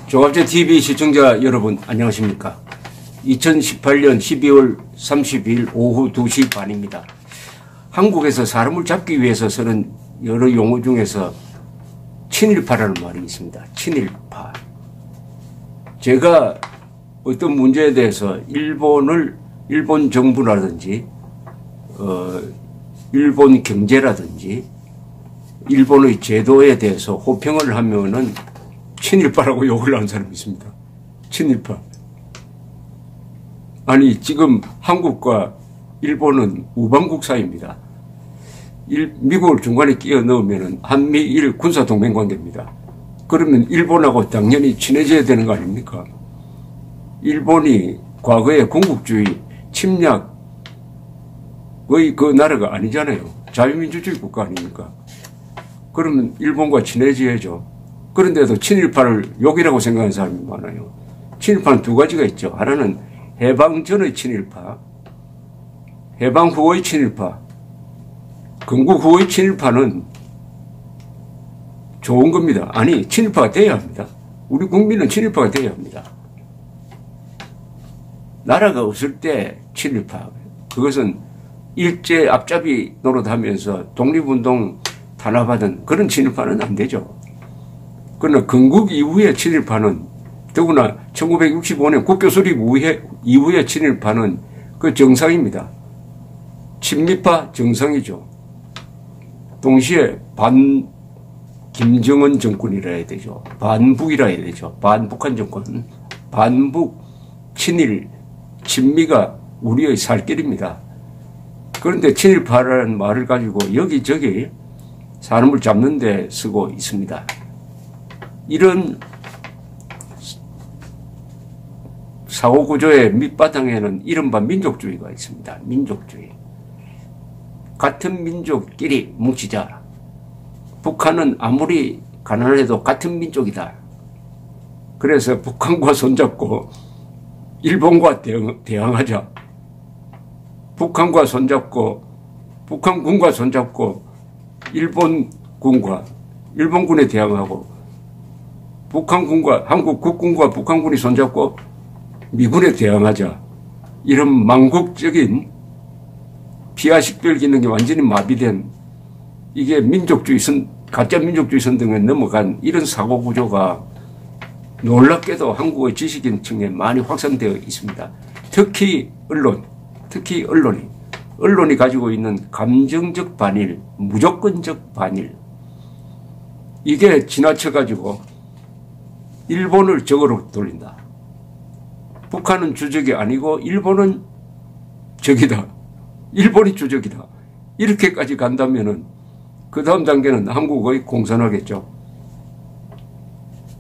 종합제TV 시청자 여러분 안녕하십니까. 2018년 12월 30일 오후 2시 반입니다. 한국에서 사람을 잡기 위해서 쓰는 여러 용어 중에서 친일파라는 말이 있습니다. 친일파. 제가 어떤 문제에 대해서 일본 정부라든지 일본 경제라든지 일본의 제도에 대해서 호평을 하면은 친일파라고 욕을 하는 사람이 있습니다. 친일파. 아니 지금 한국과 일본은 우방국 사이입니다. 미국을 중간에 끼워 넣으면 한미일 군사동맹 관계입니다. 그러면 일본하고 당연히 친해져야 되는 거 아닙니까? 일본이 과거에 군국주의 침략의 그 나라가 아니잖아요. 자유민주주의 국가 아닙니까? 그러면 일본과 친해져야죠. 그런데도 친일파를 욕이라고 생각하는 사람이 많아요. 친일파는 두 가지가 있죠. 하나는 해방 전의 친일파, 해방 후의 친일파. 건국 후의 친일파는 좋은 겁니다. 아니, 친일파가 돼야 합니다. 우리 국민은 친일파가 돼야 합니다. 나라가 없을 때 친일파. 그것은 일제 앞잡이 노릇하면서 독립운동 탄압하던 그런 친일파는 안 되죠. 그러나 건국 이후의 친일파는 더구나 1965년 국교 수립 이후의 친일파는 그 정상입니다. 친미파 정상이죠. 동시에 김정은 정권이라 해야 되죠. 반북이라 해야 되죠. 반북한 정권. 반북, 친일, 친미가 우리의 살길입니다. 그런데 친일파라는 말을 가지고 여기저기 사람을 잡는 데 쓰고 있습니다. 이런 사고구조의 밑바탕에는 이른바 민족주의가 있습니다. 민족주의. 같은 민족끼리 뭉치자. 북한은 아무리 가난해도 같은 민족이다. 그래서 북한과 손잡고 일본과 대항하자. 북한과 손잡고 북한군과 손잡고 일본군에 대항하고 북한군과 한국 국군과 북한군이 손잡고 미군에 대항하자. 이런 망국적인 피하식별 기능이 완전히 마비된 이게 가짜 민족주의 선동에 넘어간 이런 사고구조가 놀랍게도 한국의 지식인층에 많이 확산되어 있습니다. 특히 언론이 가지고 있는 감정적 반일, 무조건적 반일. 이게 지나쳐가지고 일본을 적으로 돌린다. 북한은 주적이 아니고 일본은 적이다. 일본이 주적이다. 이렇게까지 간다면은 그 다음 단계는 한국의 공산화겠죠.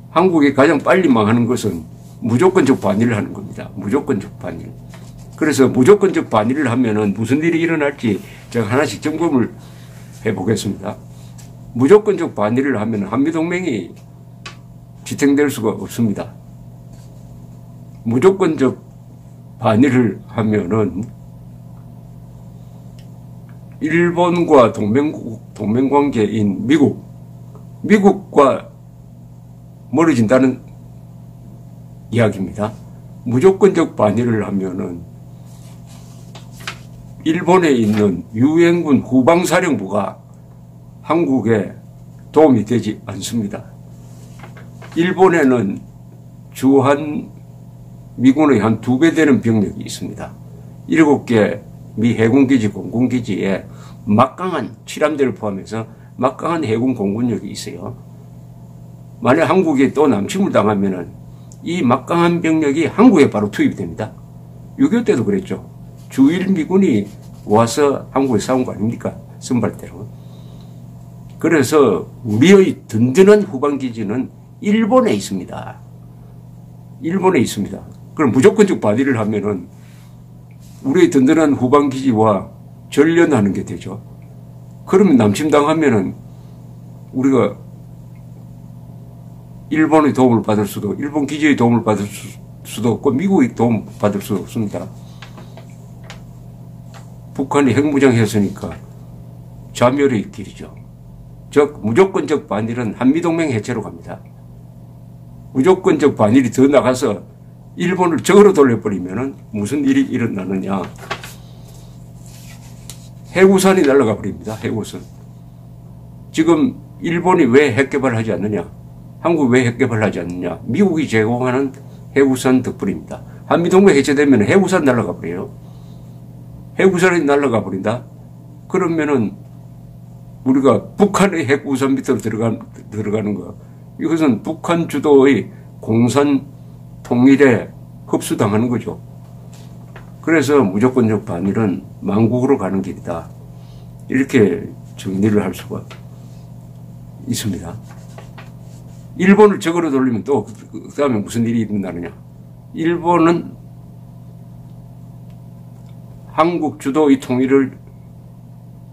한국이 가장 빨리 망하는 것은 무조건적 반일을 하는 겁니다. 무조건적 반일. 그래서 무조건적 반일을 하면은 무슨 일이 일어날지 제가 하나씩 점검을 해보겠습니다. 무조건적 반일을 하면 한미동맹이 지탱될 수가 없습니다. 무조건적 반일을 하면은 일본과 동맹관계인 미국과 멀어진다는 이야기입니다. 무조건적 반일을 하면은 일본에 있는 유엔군 후방사령부가 한국에 도움이 되지 않습니다. 일본에는 주한 미군의 한 2배 되는 병력이 있습니다. 7개 미 해군기지, 공군기지에 막강한 칠함대를 포함해서 막강한 해군 공군력이 있어요. 만약 한국이 또 남침을 당하면은 이 막강한 병력이 한국에 바로 투입이 됩니다. 6.25 때도 그랬죠. 주일 미군이 와서 한국에 싸운 거 아닙니까? 선발대로. 그래서 우리의 든든한 후방기지는 일본에 있습니다. 일본에 있습니다. 그럼 무조건적 반일을 하면은 우리의 든든한 후방기지와 전련하는 게 되죠. 그러면 남침당하면은 우리가 일본의 도움을 받을 수도, 일본 기지의 도움을 받을 수도 없고 미국의 도움을 받을 수도 없습니다. 북한이 핵무장했으니까 자멸의 길이죠. 즉 무조건적 반일은 한미동맹 해체로 갑니다. 무조건적 반일이 더 나가서 일본을 적으로 돌려버리면 무슨 일이 일어나느냐. 해구산이 날아가 버립니다. 해구산. 지금 일본이 왜 핵개발하지 않느냐. 한국이 왜 핵개발하지 않느냐. 미국이 제공하는 해구산 덕분입니다. 한미동맹 해체되면 해구산 날아가 버려요. 해구산이 날아가 버린다. 그러면은 우리가 북한의 핵우산 밑으로 들어가는 거. 이것은 북한 주도의 공산 통일에 흡수당하는 거죠. 그래서 무조건적 반일은 망국으로 가는 길이다. 이렇게 정리를 할 수가 있습니다. 일본을 적으로 돌리면 또 그 다음에 무슨 일이 일어나느냐. 일본은 한국 주도의 통일을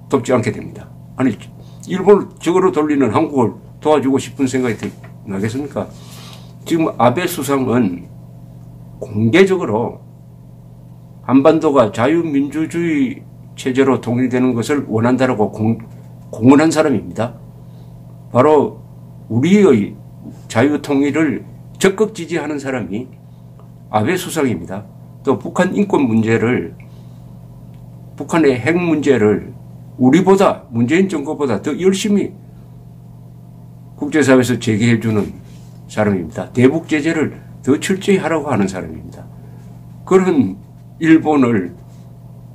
돕지 않게 됩니다. 아니, 일본을 적으로 돌리는 한국을 도와주고 싶은 생각이 나겠습니까? 지금 아베 수상은 공개적으로 한반도가 자유민주주의 체제로 통일되는 것을 원한다라고 공언한 사람입니다. 바로 우리의 자유통일을 적극 지지하는 사람이 아베 수상입니다. 또 북한 인권 문제를, 북한의 핵 문제를 우리보다, 문재인 정부보다 더 열심히 국제사회에서 제기해주는 사람입니다. 대북 제재를 더 철저히 하라고 하는 사람입니다. 그런 일본을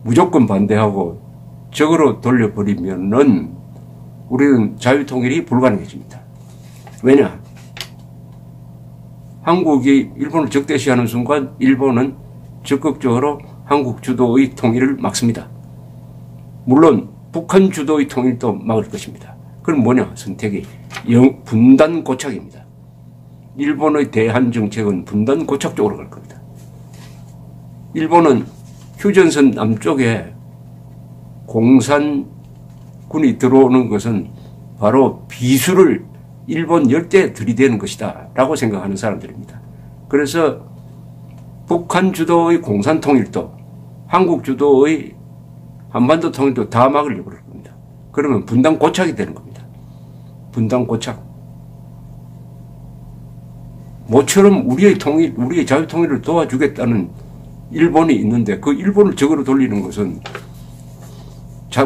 무조건 반대하고 적으로 돌려버리면은 우리는 자유통일이 불가능해집니다. 왜냐? 한국이 일본을 적대시하는 순간 일본은 적극적으로 한국 주도의 통일을 막습니다. 물론 북한 주도의 통일도 막을 것입니다. 그럼 뭐냐? 선택이 분단 고착입니다. 일본의 대한 정책은 분단 고착 쪽으로 갈 겁니다. 일본은 휴전선 남쪽에 공산군이 들어오는 것은 바로 비수를 일본 열대에 들이대는 것이다 라고 생각하는 사람들입니다. 그래서 북한 주도의 공산 통일도 한국 주도의 한반도 통일도 다 막으려고 그럴 겁니다. 그러면 분단 고착이 되는 겁니다. 분단 고착. 모처럼 우리의 통일, 우리의 자유 통일을 도와주겠다는 일본이 있는데 그 일본을 적으로 돌리는 것은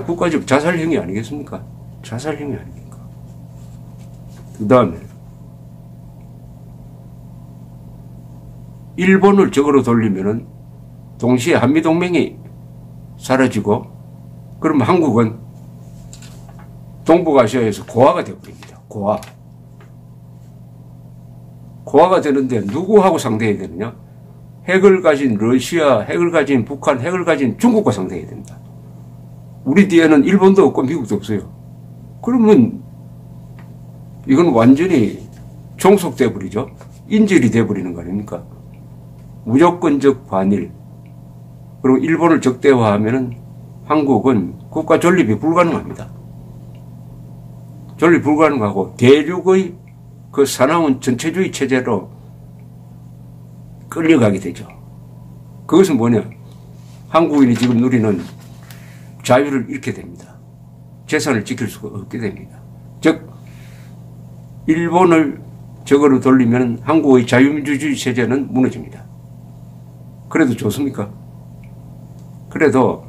국가적 자살행위 아니겠습니까? 자살행위 아닙니까? 그 다음에 일본을 적으로 돌리면은 동시에 한미동맹이 사라지고 그러면 한국은 동북아시아에서 고아가 되어버립니다. 고아. 고아가 되는데 누구하고 상대해야 되느냐? 핵을 가진 러시아, 핵을 가진 북한, 핵을 가진 중국과 상대해야 됩니다. 우리 뒤에는 일본도 없고 미국도 없어요. 그러면 이건 완전히 종속돼 버리죠. 인질이 돼 버리는 거 아닙니까? 무조건적 반일. 그리고 일본을 적대화하면은 한국은 국가 존립이 불가능합니다. 존립 불가능하고 대륙의 그 사나운 전체주의 체제로 끌려가게 되죠. 그것은 뭐냐? 한국인이 지금 누리는 자유를 잃게 됩니다. 재산을 지킬 수가 없게 됩니다. 즉 일본을 적으로 돌리면 한국의 자유민주주의 체제는 무너집니다. 그래도 좋습니까? 그래도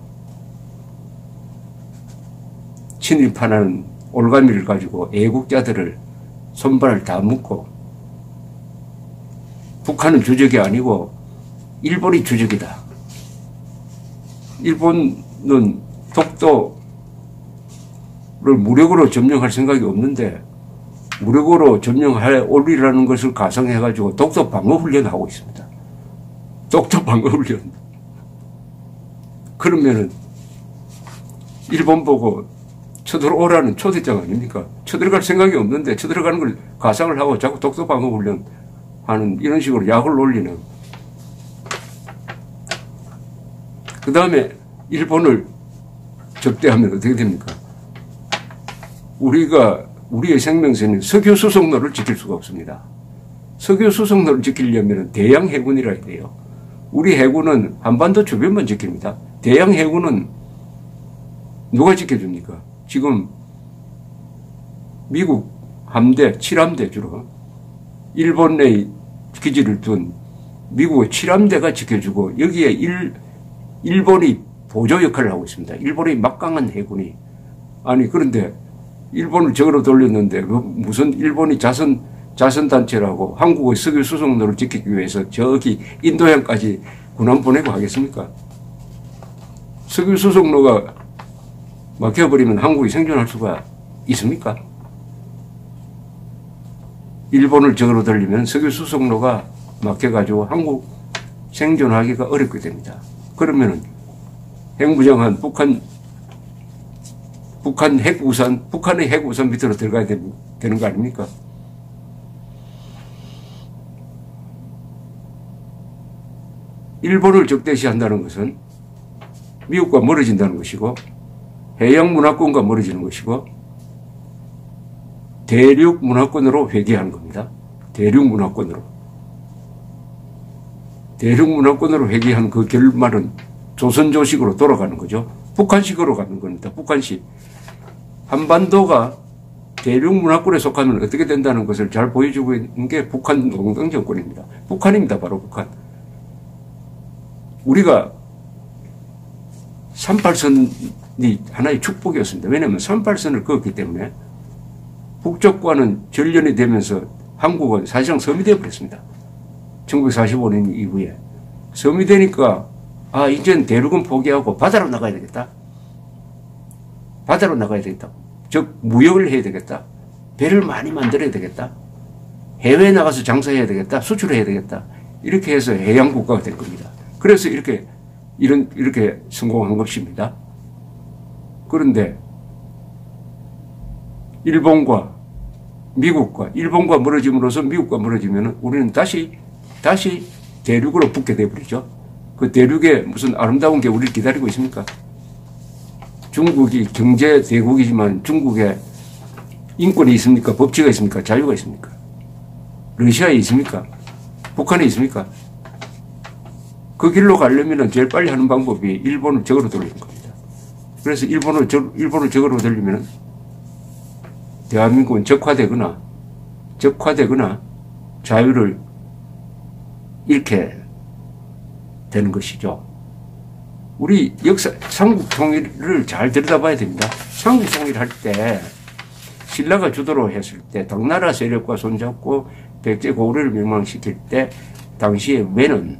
친일파는 올가미를 가지고 애국자들을 손발을 다 묶고 북한은 주적이 아니고 일본이 주적이다. 일본은 독도를 무력으로 점령할 생각이 없는데 무력으로 점령할 올리라는 것을 가상해가지고 독도 방어훈련을 하고 있습니다. 독도 방어훈련. 그러면은 일본 보고 쳐들어오라는 초대장 아닙니까? 쳐들어갈 생각이 없는데 쳐들어가는 걸 가상을 하고 자꾸 독도 방어훈련 하는 이런 식으로 약을 올리는. 그 다음에 일본을 적대하면 어떻게 됩니까? 우리의 생명선인 석유 수송로를 지킬 수가 없습니다. 석유 수송로를 지키려면 대양 해군이라 해야 돼요. 우리 해군은 한반도 주변만 지킵니다. 대양 해군은 누가 지켜줍니까? 지금 미국 함대, 7함대 주로 일본 내 기지를 둔 미국의 7함대가 지켜주고 여기에 일본이 보조 역할을 하고 있습니다. 일본의 막강한 해군이. 아니 그런데 일본을 적으로 돌렸는데 무슨 일본이 자선단체라고 한국의 석유 수송로를 지키기 위해서 저기 인도양까지 군함 보내고 하겠습니까? 석유 수송로가 막혀버리면 한국이 생존할 수가 있습니까? 일본을 적으로 돌리면 석유 수송로가 막혀가지고 한국 생존하기가 어렵게 됩니다. 그러면은 핵무장한 북한의 핵우산 밑으로 들어가야 되는 거 아닙니까? 일본을 적대시한다는 것은 미국과 멀어진다는 것이고 해양 문화권과 멀어지는 것이고 대륙 문화권으로 회귀하는 겁니다. 대륙 문화권으로. 대륙 문화권으로 회귀한 그 결말은 조선조식으로 돌아가는 거죠. 북한식으로 가는 겁니다. 북한식. 한반도가 대륙 문화권에 속하면 어떻게 된다는 것을 잘 보여주고 있는 게 북한 노동당 정권입니다. 북한입니다. 바로 북한. 우리가 38선이 하나의 축복이었습니다. 왜냐하면 38선을 그었기 때문에 북쪽과는 전련이 되면서 한국은 사실상 섬이 되어버렸습니다. 1945년 이후에. 섬이 되니까 이제는 대륙은 포기하고 바다로 나가야 되겠다. 바다로 나가야 되겠다. 즉 무역을 해야 되겠다. 배를 많이 만들어야 되겠다. 해외에 나가서 장사해야 되겠다. 수출해야 되겠다. 이렇게 해서 해양국가가 된 겁니다. 그래서 이렇게 성공한 것입니다. 그런데 일본과 멀어짐으로써 미국과 멀어지면 우리는 다시 대륙으로 붙게 되어버리죠. 그 대륙에 무슨 아름다운 게 우리를 기다리고 있습니까? 중국이 경제 대국이지만 중국에 인권이 있습니까? 법치가 있습니까? 자유가 있습니까? 러시아에 있습니까? 북한에 있습니까? 그 길로 가려면 제일 빨리 하는 방법이 일본을 적으로 돌리는 겁니다. 그래서 일본을 적으로 돌리면 대한민국은 적화되거나 자유를 잃게 되는 것이죠. 우리 역사, 삼국 통일을 잘 들여다봐야 됩니다. 삼국 통일할 때 신라가 주도로 했을 때 당나라 세력과 손잡고 백제 고구려를 멸망시킬 때 당시에 왜는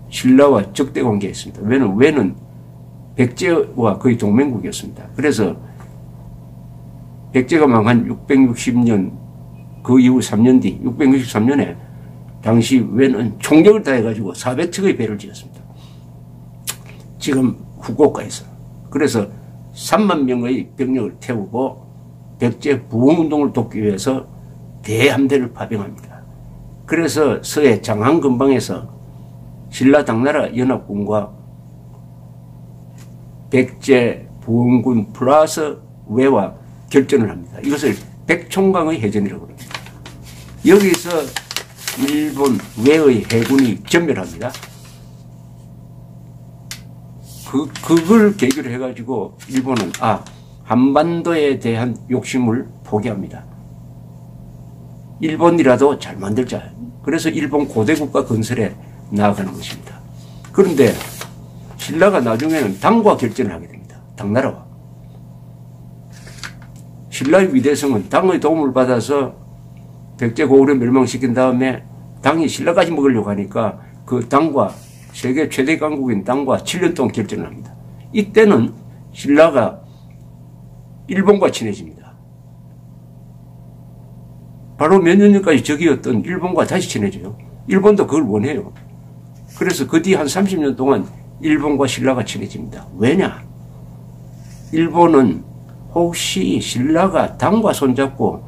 신라와 적대 관계였습니다. 왜는 백제와 거의 동맹국이었습니다. 그래서 백제가 망한 660년 그 이후 3년 뒤 663년에 당시 왜는 총력을 다해가지고 400척의 배를 지었습니다. 지금 후쿠오카에서. 그래서 3만 명의 병력을 태우고 백제 부흥운동을 돕기 위해서 대함대를 파병합니다. 그래서 서해 장항 근방에서 신라 당나라 연합군과 백제 부흥군 플러스 외와 결전을 합니다. 이것을 백총강의 해전이라고 합니다. 여기서 일본 외의 해군이 전멸합니다. 그걸 계기로 해가지고 일본은 한반도에 대한 욕심을 포기합니다. 일본이라도 잘 만들자. 그래서 일본 고대국가 건설에 나아가는 것입니다. 그런데 신라가 나중에는 당과 결전을 하게 됩니다. 당나라와. 신라의 위대성은 당의 도움을 받아서 백제 고구려 멸망시킨 다음에 당이 신라까지 먹으려고 하니까 그 당과 세계 최대 강국인 당과 7년 동안 결전을 합니다. 이때는 신라가 일본과 친해집니다. 바로 몇 년 전까지 적이었던 일본과 다시 친해져요. 일본도 그걸 원해요. 그래서 그 뒤 한 30년 동안 일본과 신라가 친해집니다. 왜냐? 일본은 혹시 신라가 당과 손잡고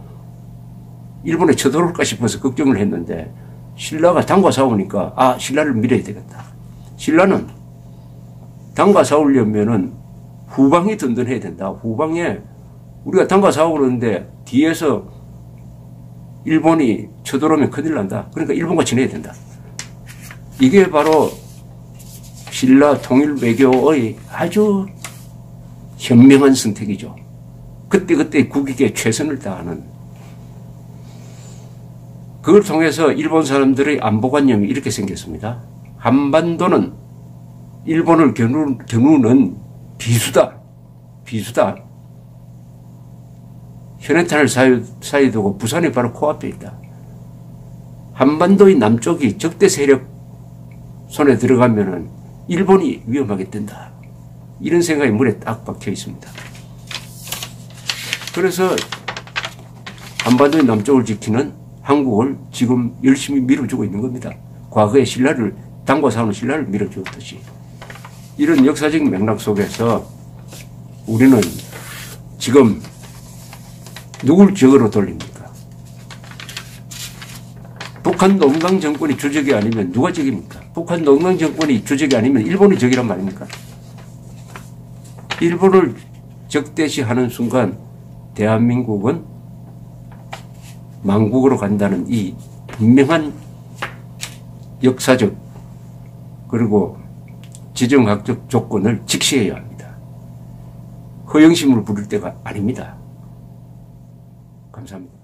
일본에 쳐들어올까 싶어서 걱정을 했는데 신라가 당과 싸우니까 신라를 밀어야 되겠다. 신라는 당과 싸우려면은 후방이 든든해야 된다. 후방에 우리가 당과 싸우는데 뒤에서 일본이 쳐들어오면 큰일 난다. 그러니까 일본과 친해야 된다. 이게 바로 신라 통일 외교의 아주 현명한 선택이죠. 그때 국익에 최선을 다하는. 그걸 통해서 일본 사람들의 안보관념이 이렇게 생겼습니다. 한반도는 일본을 겨누는 비수다. 비수다. 현해탄을 사이에 두고 부산이 바로 코앞에 있다. 한반도의 남쪽이 적대 세력 손에 들어가면은 일본이 위험하게 된다. 이런 생각이 물에 딱 박혀 있습니다. 그래서 한반도의 남쪽을 지키는 한국을 지금 열심히 밀어주고 있는 겁니다. 과거의 신라를, 당과 싸우는 신라를 밀어주었듯이. 이런 역사적 맥락 속에서 우리는 지금 누굴 적으로 돌립니까? 북한 노무강 정권이 주적이 아니면 누가 적입니까? 북한 노무강 정권이 주적이 아니면 일본이 적이란 말입니까? 일본을 적대시하는 순간 대한민국은 망국으로 간다는 이 분명한 역사적 그리고 지정학적 조건을 직시해야 합니다. 허영심을 부릴 때가 아닙니다. 감사합니다.